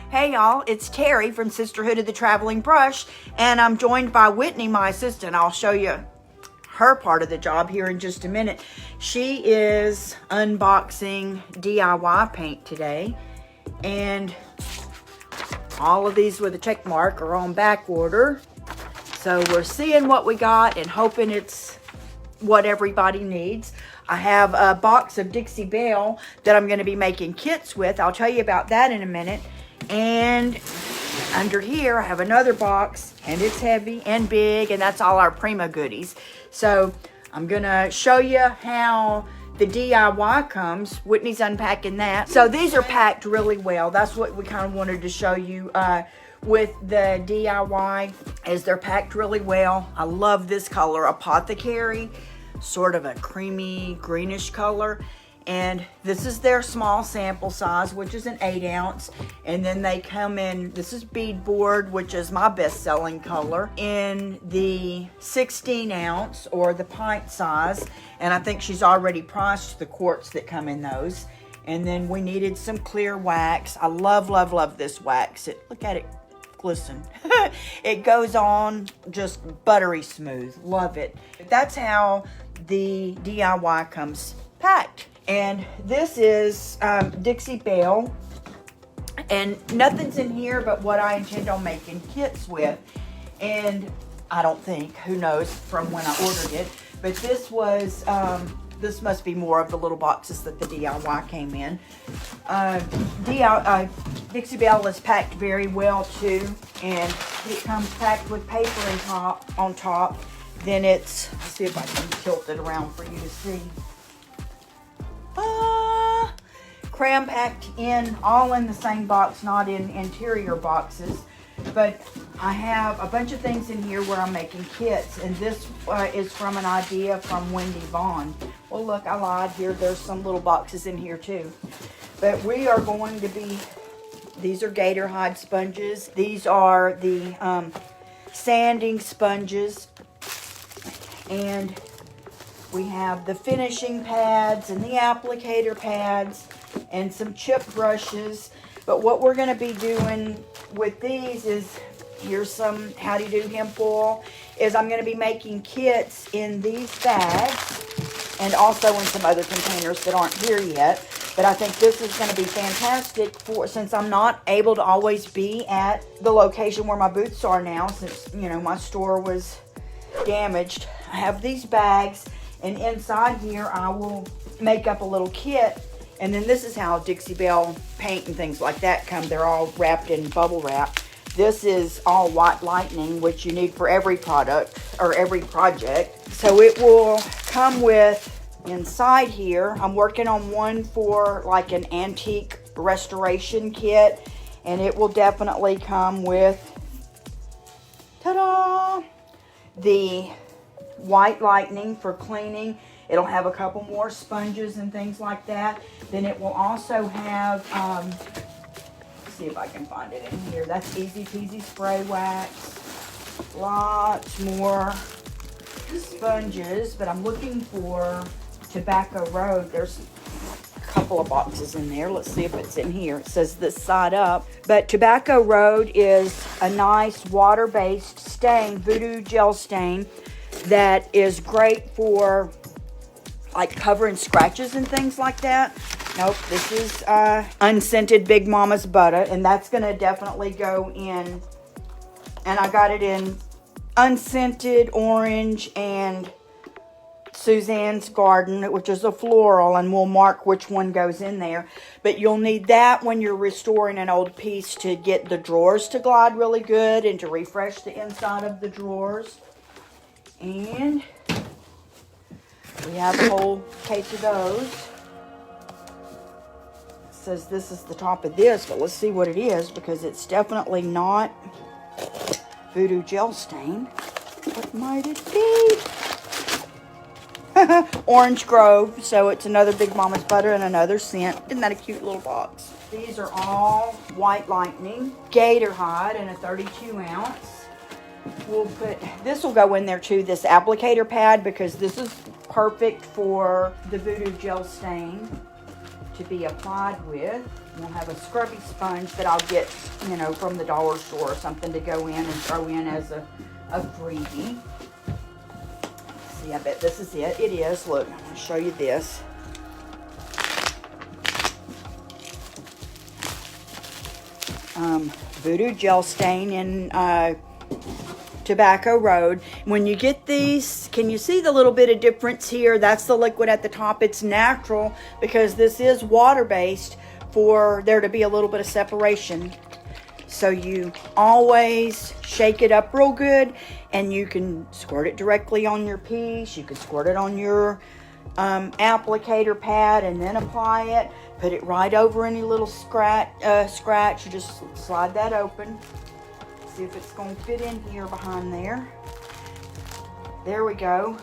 Hey y'all, it's Terry from Sisterhood of the Traveling Brush, and I'm joined by Whitney, my assistant. I'll show you her part of the job here in just a minute. She is unboxing DIY paint today, and all of these with a check mark are on back order. So we're seeing what we got and hoping it's what everybody needs. I have a box of Dixie Belle that I'm going to be making kits with. I'll tell you about that in a minute. And under here I have another box, and it's heavy and big, and that's all our Prima goodies. So I'm going to show you how the DIY comes. Whitney's unpacking that. So these are packed really well. That's what we kind of wanted to show you with the DIY, is they're packed really well. I love this color, Apothecary, sort of a creamy greenish color. And this is their small sample size, which is an 8 ounce. And then they come in, this is beadboard, which is my best-selling color, in the 16 ounce or the pint size. And I think she's already priced the quarts that come in those. And then we needed some clear wax. I love, love, love this wax. Look at it glisten. It goes on just buttery smooth. Love it. That's how the DIY comes packed. And this is Dixie Belle, and nothing's in here but what I intend on making kits with. And I don't think, who knows from when I ordered it, but this was, this must be more of the little boxes that the DIY came in. Dixie Belle is packed very well too, and it comes packed with paper on top. Then it's, let's see if I can tilt it around for you to see. Cram packed in, all in the same box, not in interior boxes. But I have a bunch of things in here where I'm making kits, and this is from an idea from Wendy Vaughn. Well, look, I lied here. There's some little boxes in here too. But we are going to be, these are gator hide sponges. These are the sanding sponges. And we have the finishing pads and the applicator pads and some chip brushes. But what we're going to be doing with these is, here's some How Do You Do hemp oil, is I'm going to be making kits in these bags and also in some other containers that aren't here yet. But I think this is going to be fantastic since I'm not able to always be at the location where my booths are now, since, you know, my store was damaged. I have these bags, and inside here I will make up a little kit. And then this is how Dixie Belle paint and things like that come. They're all wrapped in bubble wrap. This is all white lightning, which you need for every product or every project. So it will come with, inside here, I'm working on one for like an antique restoration kit. And it will definitely come with, ta-da, the white lightning for cleaning. It'll have a couple more sponges and things like that. Then it will also have, let's see if I can find it in here. That's Easy Peasy spray wax. Lots more sponges, but I'm looking for Tobacco Road. There's a couple of boxes in there. Let's see if it's in here. It says this side up. But Tobacco Road is a nice water-based stain, Voodoo Gel Stain, that is great for like covering scratches and things like that. Nope, this is unscented Big Mama's Butter, and that's going to definitely go in. And I got it in unscented orange and Suzanne's Garden, which is a floral, and we'll mark which one goes in there. But you'll need that when you're restoring an old piece to get the drawers to glide really good and to refresh the inside of the drawers. And we have a whole case of those. It says this is the top of this, but let's see what it is, because it's definitely not Voodoo Gel Stain. What might it be? Orange Grove, so it's another Big Mama's Butter and another scent. Isn't that a cute little box? These are all White Lightning, Gator Hide in a 32 ounce. We'll put, this will go in there too, this applicator pad, because this is perfect for the Voodoo Gel Stain to be applied with. We'll have a scrubby sponge that I'll get, you know, from the dollar store or something to go in and throw in as a freebie. See, I bet this is it. It is. Look, I'm going to show you this. Voodoo Gel Stain in Tobacco Road. When you get these, can you see the little bit of difference here? That's the liquid at the top. It's natural because this is water-based for there to be a little bit of separation. So you always shake it up real good, and you can squirt it directly on your piece. You can squirt it on your applicator pad and then apply it. Put it right over any little scratch. You just slide that open. See if it's going to fit in here behind there. There we go.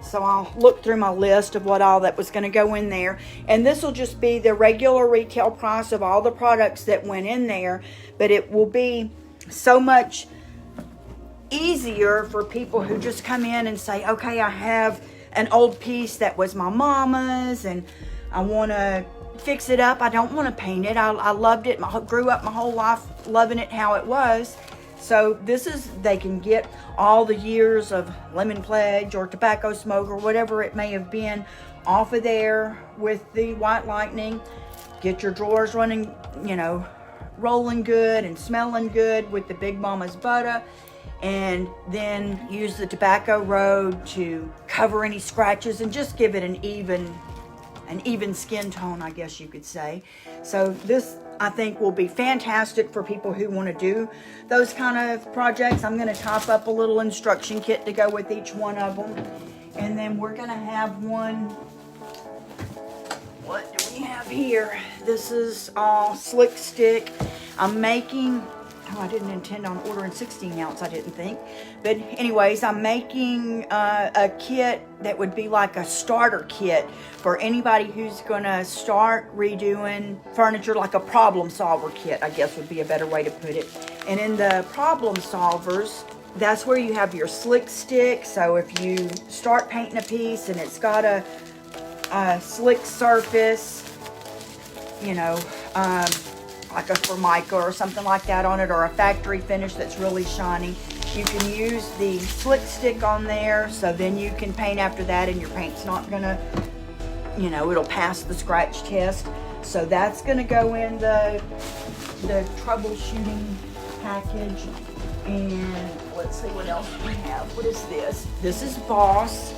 So I'll look through my list of what all that was going to go in there. And this will just be the regular retail price of all the products that went in there. But it will be so much easier for people who just come in and say, okay, I have an old piece that was my mama's and I want to fix it up. I don't want to paint it. I loved it. Grew up my whole life loving it how it was. So this is, they can get all the years of lemon pledge or tobacco smoke or whatever it may have been off of there with the white lightning. Get your drawers running, you know, rolling good and smelling good with the Big Mama's butter. And then use the Tobacco Road to cover any scratches and just give it an even skin tone, I guess you could say. So this, I think, will be fantastic for people who want to do those kind of projects. I'm going to top up a little instruction kit to go with each one of them. And then we're going to have one, what do we have here? This is all slick stick. I'm making, oh, I didn't intend on ordering 16 ounce, I didn't think. But anyways, I'm making a kit that would be like a starter kit for anybody who's gonna start redoing furniture, like a problem solver kit, I guess would be a better way to put it. And in the problem solvers, that's where you have your slick stick. So if you start painting a piece and it's got a slick surface, you know, like a Formica or something like that on it, or a factory finish that's really shiny, you can use the slick stick on there, so then you can paint after that and your paint's not gonna, you know, it'll pass the scratch test. So that's gonna go in the troubleshooting package. And let's see what else we have. What is this? This is Boss.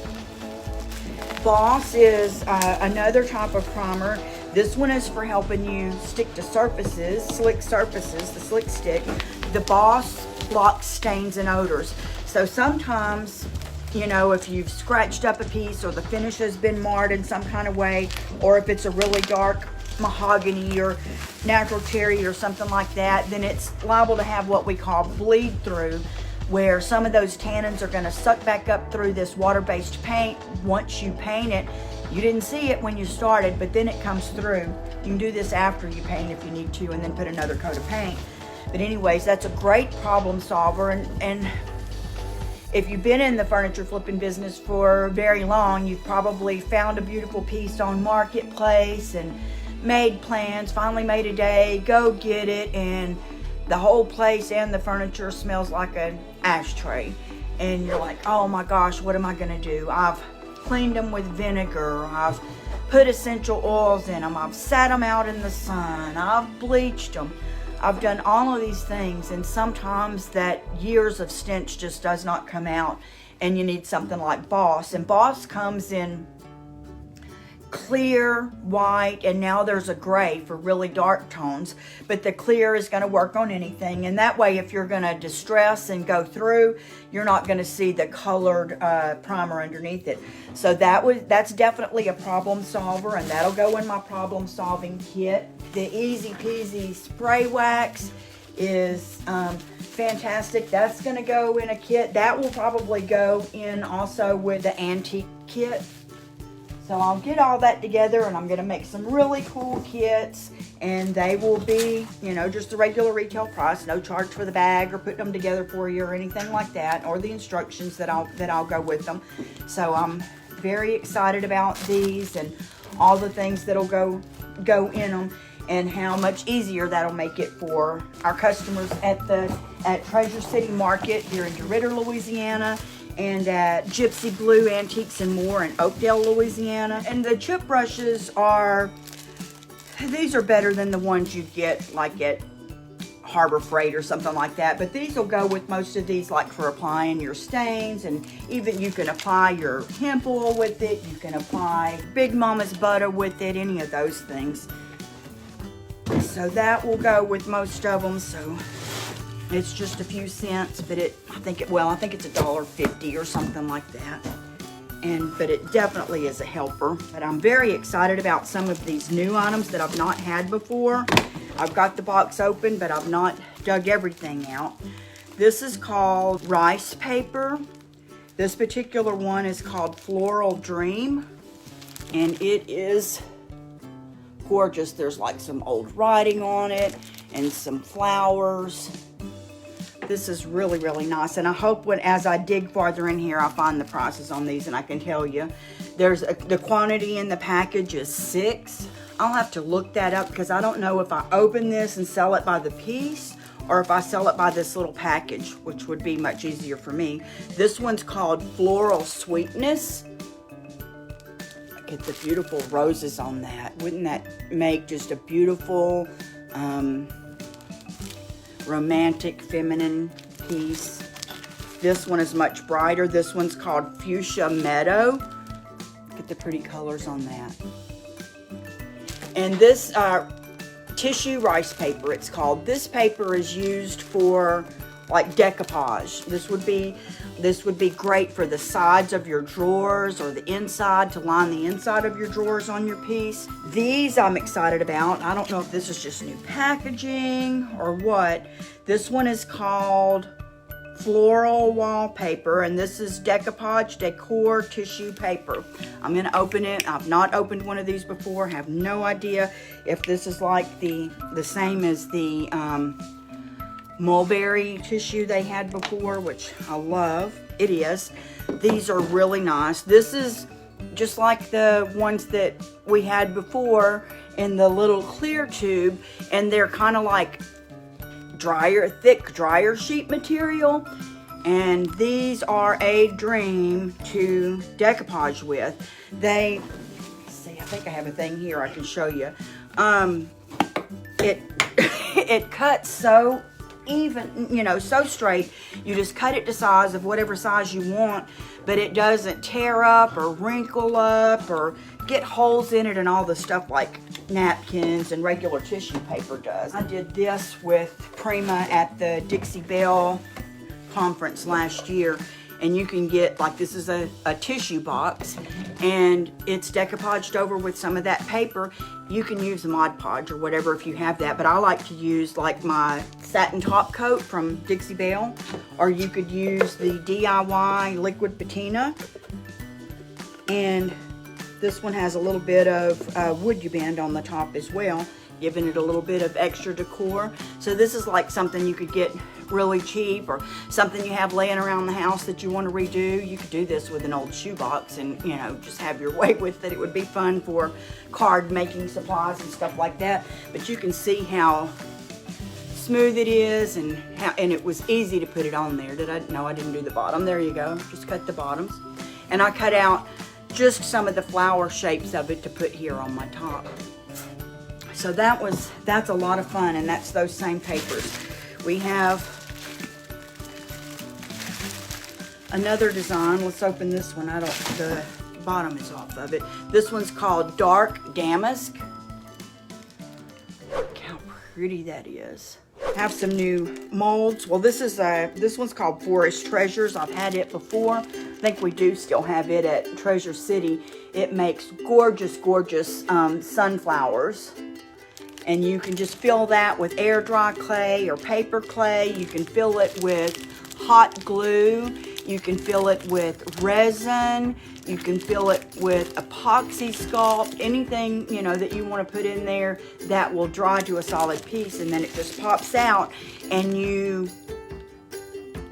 Boss is another type of primer. This one is for helping you stick to surfaces, slick surfaces, the slick stick. The Boss blocks stains and odors. So sometimes, you know, if you've scratched up a piece or the finish has been marred in some kind of way, or if it's a really dark mahogany or natural terry or something like that, then it's liable to have what we call bleed through, where some of those tannins are going to suck back up through this water-based paint once you paint it. You didn't see it when you started, but then it comes through. You can do this after you paint if you need to, and then put another coat of paint. But anyways, that's a great problem solver. And if you've been in the furniture flipping business for very long, you've probably found a beautiful piece on Marketplace and made plans, finally made a day, go get it, and the whole place and the furniture smells like an ashtray. And you're like, oh my gosh, what am I gonna do? I've cleaned them with vinegar, I've put essential oils in them, I've sat them out in the sun, I've bleached them, I've done all of these things, and sometimes that years of stench just does not come out, and you need something like Boss. And Boss comes in clear, white, and now there's a gray for really dark tones, but the clear is going to work on anything. And that way, if you're going to distress and go through, you're not going to see the colored primer underneath it. So that's definitely a problem solver, and that'll go in my problem solving kit. The Easy Peasy spray wax is fantastic. That's going to go in a kit. That will probably go in also with the antique kit. So I'll get all that together, and I'm going to make some really cool kits, and they will be, you know, just the regular retail price, no charge for the bag or putting them together for you or anything like that, or the instructions that I'll go with them. So I'm very excited about these and all the things that'll go in them, and how much easier that'll make it for our customers at Treasure City Market here in DeRidder, Louisiana, and at Gypsy Blue Antiques and More in Oakdale, Louisiana. And the chip brushes these are better than the ones you get like at Harbor Freight or something like that, but these will go with most of these, like for applying your stains, and even you can apply your hemp oil with it, you can apply Big Mama's butter with it, any of those things. So that will go with most of them. So it's just a few cents, but I think it's $1.50 or something like that. But it definitely is a helper. But I'm very excited about some of these new items that I've not had before. I've got the box open, but I've not dug everything out. This is called rice paper. This particular one is called Floral Dream, and it is gorgeous. There's like some old writing on it and some flowers. This is really, really nice, and I hope as I dig farther in here, I'll find the prices on these and I can tell you. The quantity in the package is 6. I'll have to look that up because I don't know if I open this and sell it by the piece or if I sell it by this little package, which would be much easier for me. This one's called Floral Sweetness. Look at the beautiful roses on that. Wouldn't that make just a beautiful, romantic, feminine piece? This one is much brighter. This one's called Fuchsia Meadow. Look at the pretty colors on that. And this tissue rice paper, it's called. This paper is used for like decoupage. This would be great for the sides of your drawers or the inside, to line the inside of your drawers on your piece. These I'm excited about. I don't know if this is just new packaging or what. This one is called Floral Wallpaper, and this is Decoupage Decor tissue paper. I'm going to open it. I've not opened one of these before. Have no idea if this is like the same as the mulberry tissue they had before, which I love. It is. These are really nice. This is just like the ones that we had before in the little clear tube, and they're kind of like thick dryer sheet material, and these are a dream to decoupage with. I think I have a thing here I can show you. It cuts so even, so straight. You just cut it to size of whatever size you want, but it doesn't tear up or wrinkle up or get holes in it and all the stuff like napkins and regular tissue paper does. I did this with Prima at the Dixie Belle conference last year, and you can get, like, this is a tissue box, and it's decoupaged over with some of that paper. You can use a Mod Podge or whatever if you have that, but I like to use like my satin top coat from Dixie Belle, or you could use the DIY liquid patina. And this one has a little bit of wood bend on the top as well, giving it a little bit of extra decor. So this is like something you could get really cheap, or something you have laying around the house that you want to redo. You could do this with an old shoebox and, just have your way with it. It would be fun for card making supplies and stuff like that. But you can see how smooth it is, and it was easy to put it on there. No, I didn't do the bottom. There you go. Just cut the bottoms. And I cut out just some of the flower shapes of it to put here on my top. So that's a lot of fun, and that's those same papers. We have another design. Let's open this one. The bottom is off of it. This one's called Dark Damask. Look how pretty that is. Have some new molds. Well, this one's called Forest Treasures. I've had it before. I think we do still have it at Treasure City. It makes gorgeous, gorgeous sunflowers. And you can just fill that with air dry clay or paper clay. You can fill it with hot glue. You can fill it with resin. You can fill it with epoxy sculpt. Anything, that you want to put in there that will dry to a solid piece, and then it just pops out, and you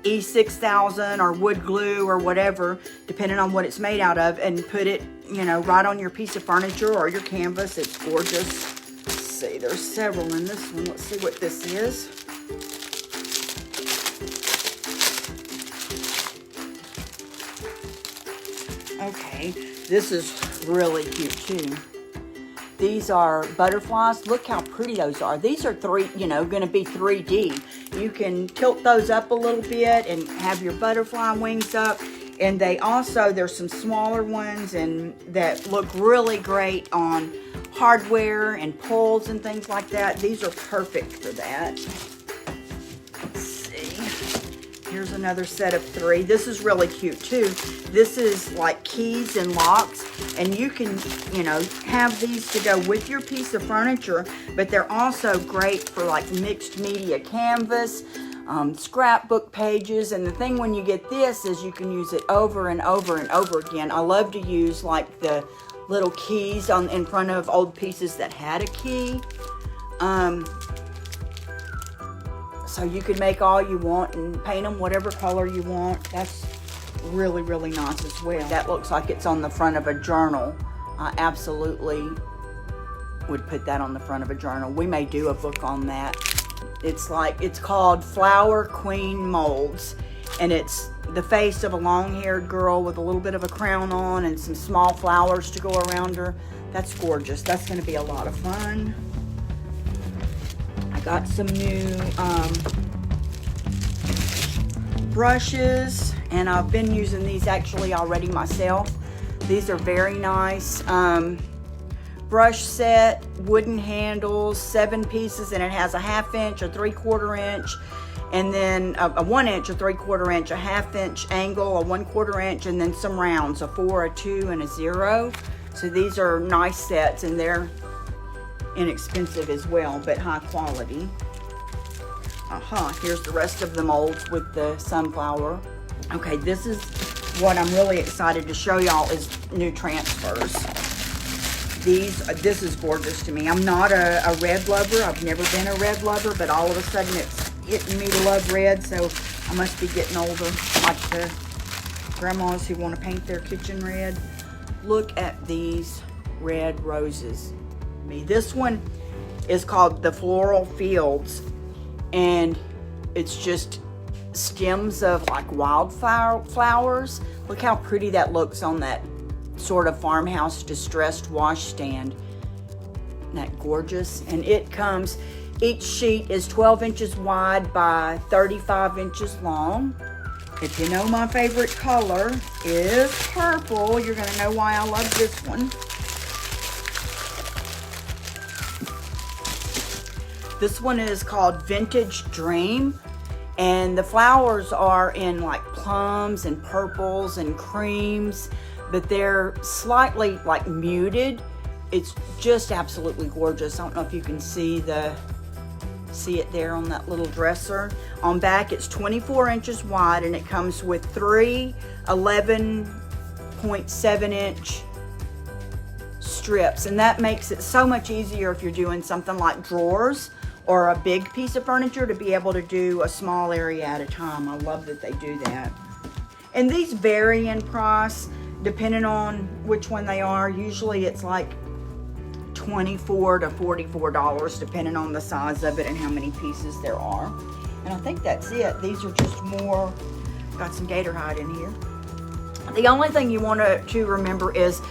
E6000 or wood glue or whatever, depending on what it's made out of, and put it, you know, right on your piece of furniture or your canvas. It's gorgeous. Let's see, there's several in this one. Let's see what this is. Okay, this is really cute too. These are butterflies. Look how pretty those are. These are going to be 3D. You can tilt those up a little bit and have your butterfly wings up. And there's some smaller ones and that look really great on hardware and poles and things like that. These are perfect for that. Let's see. Here's another set of 3. This is really cute too. This is like keys and locks, and you can, you know, have these to go with your piece of furniture, but they're also great for like mixed media canvas, scrapbook pages. And the thing when you get this is you can use it over and over and over again. I love to use like the little keys in front of old pieces that had a key. So you can make all you want and paint them whatever color you want. That's really, really nice as well. That looks like it's on the front of a journal. I absolutely would put that on the front of a journal. We may do a book on that. It's called Flower Queen Molds, and it's the face of a long-haired girl with a little bit of a crown on and some small flowers to go around her. That's gorgeous. That's going to be a lot of fun. I got some new brushes, and I've been using these actually already myself. These are very nice. Brush set, wooden handles, 7 pieces, and it has a 1/2 inch, a 3/4 inch, and then a 1 inch, a 3/4 inch, a 1/2 inch angle, a 1/4 inch, and then some rounds, a 4, a 2, and a 0. So these are nice sets, and they're inexpensive as well, but high quality. Here's the rest of the molds with the sunflower. Okay, this is what I'm really excited to show y'all is new transfers. This is gorgeous to me. I'm not a red lover. I've never been a red lover, but all of a sudden it's hitting me to love red, so I must be getting older, like the grandmas who want to paint their kitchen red. Look at these red roses. This one is called the Floral Fields, and it's just stems of like wildflower flowers. Look how pretty that looks on that sort of farmhouse distressed washstand. Isn't that gorgeous? And it comes, each sheet is 12 inches wide by 35 inches long. If you know my favorite color is purple, you're gonna know why I love this one. This one is called Vintage Dream, and the flowers are in like plums and purples and creams, but they're slightly like muted. It's just absolutely gorgeous. I don't know if you can see it there on that little dresser. On back, it's 24 inches wide, and it comes with 3 11.7 inch strips, and that makes it so much easier if you're doing something like drawers or a big piece of furniture to be able to do a small area at a time. I love that they do that. And these vary in price depending on which one they are. Usually it's like $24 to $44 depending on the size of it and how many pieces there are. And I think that's it. These are just more, got some gator hide in here. The only thing you want to remember is,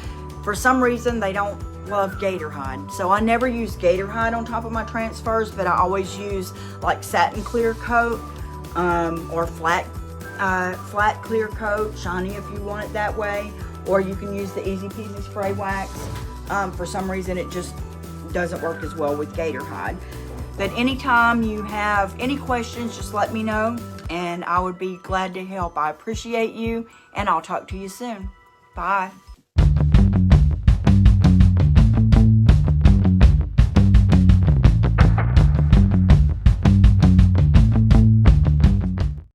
for some reason they don't love gator hide, so I never use gator hide on top of my transfers, but I always use like satin clear coat or flat clear coat, shiny if you want it that way, or you can use the Easy Peasy spray wax. For some reason it just doesn't work as well with gator hide. But anytime you have any questions, just let me know and I would be glad to help. I appreciate you, and I'll talk to you soon. Bye.